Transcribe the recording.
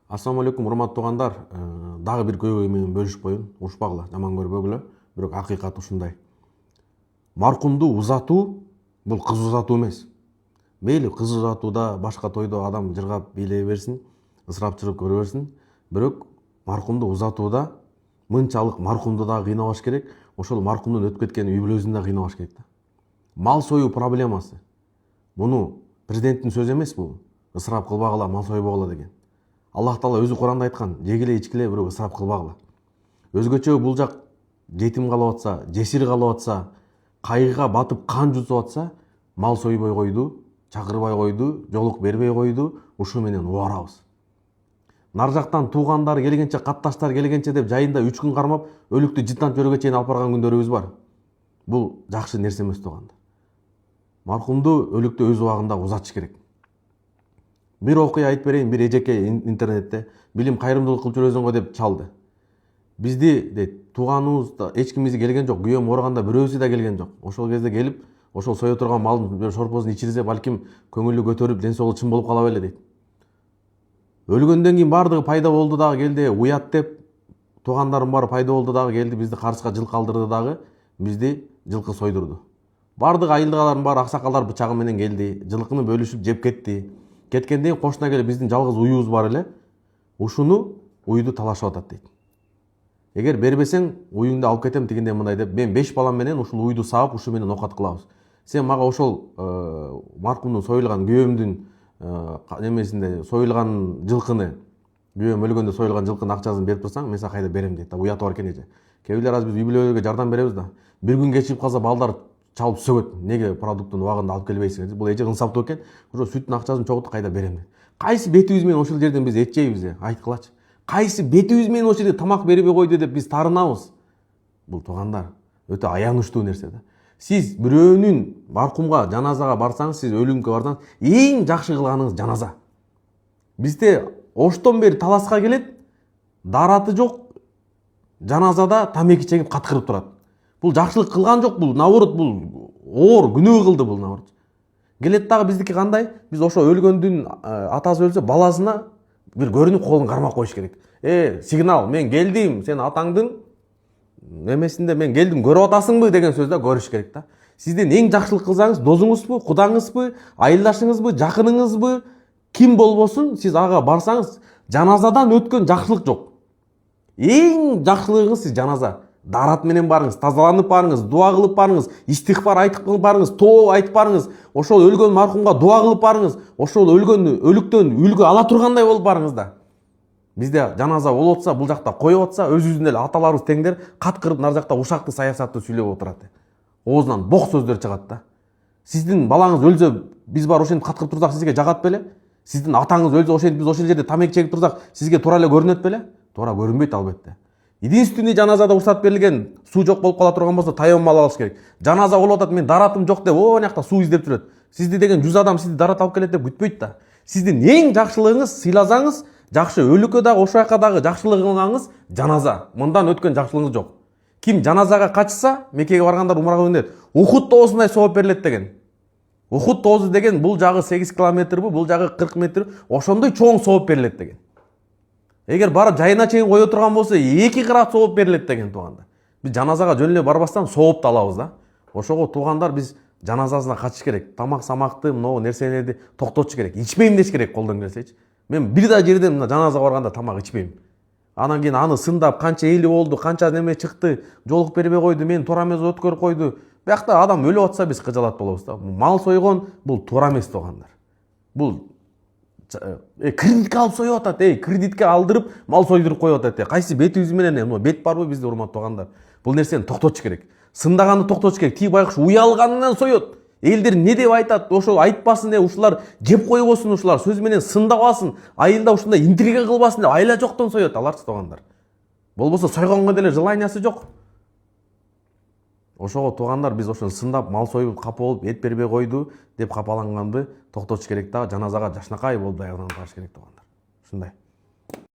Ассаламу алейкум, урматтуу туугандар. Дагы бир көйгөй менен бөлүшүп коеюн. Ушпагыла, жаман көрбөгүлө. Бирок акыйкат ушундай. Маркумду узатуу бул кыз узатуу эмес. Мейли кыз узатууда, башка тойдо адам жыргап бийлей берсин, ысырапчылык көрө берсин. Бирок маркумду узатууда мынчалык маркумду дагы кыйнабаш керек, ошол маркумдун өтүп кеткен үй бүлөсүн да кыйнабаш керек да. Мал союу проблемасы. Муну президенттин сөзү эмес бул. Ысырап кылбагыла, мал сойбогула деген. Аллах Таала өзү Куранда айткан, жегиле ичкиле, бирок ысырап кылбагыла. Өзгөчө бул жак жетим калып атса, жесир калып атса, кайгыга батып кан жусуп атса, мал сойбой койду, чакырбай койду, жолук бербей койду, ушу менен убарабыз. Нар жактан туугандар келгенче, катташтар келгенче деп жайында 3 күн кармап, өлүктү жыттан жөргө чейин алып барган күндөрүбүз бар. Бул жакшы нерсе эмес туугандар. Маркумду өлүктү өз убагында узатыш керек. Бир окуя айтып берейин, бир эжеке интернетте билим кайрымдуулук кылып жүрөсүң го деп чалды. Бизди дейт, тууганыбыз да эч кимибиз келген жок, күйөөм оорганда бирөөсү да келген жок. Ошол кезде келип, ошол сое турган малдын шорпосун ичирсе, балким көңүлү көтөрүп, ден соолугу чын болуп кала беле дейт. Өлгөндөн кийин бардыгы пайда болду дагы келди, уят деп, туугандарым баары пайда болду дагы келди, бизди карышка жылкы алдырды дагы, бизди жылкы сойдурду. Бардыгы айылдагылардын баары аксакалдар бычагы менен келди, жылкыны бөлүшүп жеп кетти. Кеткенден кийин кошуна келип биздин жалгыз уюбуз бар эле, ушуну уйду талашып атат дейт. Эгер бербесең, уюңду алып кетем тигиндей мындай деп, мен 5 балам менен ушул уйду саап, ушу менен окат кылабыз. Сен мага ошол маркумдун союлган күйөөмдүн немесинде союлган жылкыны, күйөөм өлгөндө союлган жылкынын акчасын берип турсаң, мен сага кайда берем дейт. Уяты бар экен эже. Кээ бирler биз үй бүлөлөргө жардам беребиз да. Бир күн кечирип калса балдар чалып сөгөт. Неге продуктун убагында алып келбейсиң? Бул эже ынсаптуу экен. Ошо сүттүн акчасын чогултуп кайда берем дейт. Кайсы бетибиз менен ошол жерден биз эт жейбиз? Айткылачы. Кайсы бетибиз менен ошол жерде тамак бербей койду деп биз тарынабыз? Бул туугандар өтө аянычтуу нерсе да. Сиз бирөөнүн маркумга, жаназага барсаңыз, сиз өлүмгө барсаңыз, эң жакшы кылганыңыз жаназа. Бизде оштон бери таласка келет, дараты жок, жаназада тамеки чегип каткырып турат. Бул жакшылык кылган жок, бул наоборот, бул оор күнөө кылды бул наоборот. Келет дагы биздики кандай? Биз ошо өлгөндүн атасы өлсө, баласына бир көрүнүп колун кармап коюш керек. Сигнал, мен келдим, сен атаңдын немесинде мен келдим, көрүп атасыңбы деген сөздө көрүш керек да. Сизден эң жакшылык кылсаңыз, досуңузбу, кудаңызбы, айылдашыңызбы, жакыныңызбы, ким болбосун, сиз ага барсаңыз, жаназадан өткөн жакшылык жок. Эң жакшылыгыңыз сиз жаназа. Дарат менен барыңыз, тазаланып барыңыз, дуа кылып барыңыз, истихбар айтып барыңыз, тоо айтып барыңыз, ошол өлгөн маркумга дуа кылып барыңыз, ошол өлгөн өлүктөн үлгү ала тургандай болуп барыңыз да. Бизде жаназа болуп атса, бул жакта коюп атса, өзүбүздүн эле аталарыбыз теңдер каткырып нар жакта ушактуу саясатты сүйлөп отурат. Оозунан бок сөздөр чыгат да. Сиздин балаңыз өлсө, биз бар ошентип каткырып турсак, сизге жагат беле? Сиздин атаңыз өлсө, ошентип биз ошол жерде тамеки чегип турсак, сизге туура эле көрүнөт беле? Туура көрүнбөйт албетте. Единственный жаназада уруксат берилген, суу жок болуп кала турган болсо, тайоо мал алыш керек. Жаназа болуп атат, мен даратым жок деп, жакта суу издеп жүрөт. Сизди деген 100 адам сизди дарат алып келет деп күтпөйт да. Сиздин эң жакшылыгыңыз, сыйласаңыз, жакшы өлүккө дагы ошол жака дагы жакшылыгыңыз жаназа. Мындан өткөн жакшылыгыңыз жок. Ким жаназага качса, Меккеге баргандар умрага өндет. Ухуд тоосундай сооп берилет деген. Ухуд тоосу деген бул жагы 8 километрбу, бул жагы 40 метр, ошондой чоң сооп берилет деген. Эгер барып жайына чейин кое турган болсо, 2 кырат сооп берилет деген туугандар. Биз жаназага жөн эле барбастан сооп да алабыз да. Ошого туугандар биз жаназасына катыш керек. Тамак-самакты, могу нерселерди токтотуш керек. Ичпейм деш керек колдон келсечи. Мен бир да жерден мына жаназага барганда тамак ичпейм. Анан кийин аны сындап, канча эли болду, канча неме чыкты, жолук бербей койду, мен туура эмес өткөрүп койду. Биякта адам өлүп атса биз кыжалат болобуз да. Мал сойгон бул туура эмес туугандар. Бул кредитке алып союп атат, кредитке алдырып мал сойдуруп коюп атат. Кайсы бетибиз менен, бет барбы бизде, урматтуу туугандар? Бул нерсени токтотуш керек. Сындаганды токтотуш керек. Тиги байкуш уялганынан соет. Элдер не деп айтат? Ошол айтпасын, ушулар жеп койбосун, ушулар сөз менен сындабасын, айылда ушундай интрига кылбасын деп айла жоктон соет аларчы туугандар. Болбосо сойгонго деле желаниясы жок. Ошого туугандар биз ошону сындап, мал союп, капа болуп, эт бербей койду деп капаланганды токтотуш керек да, жаназага жакшынакай болуп даярданып барыш керек туугандар. Ушундай.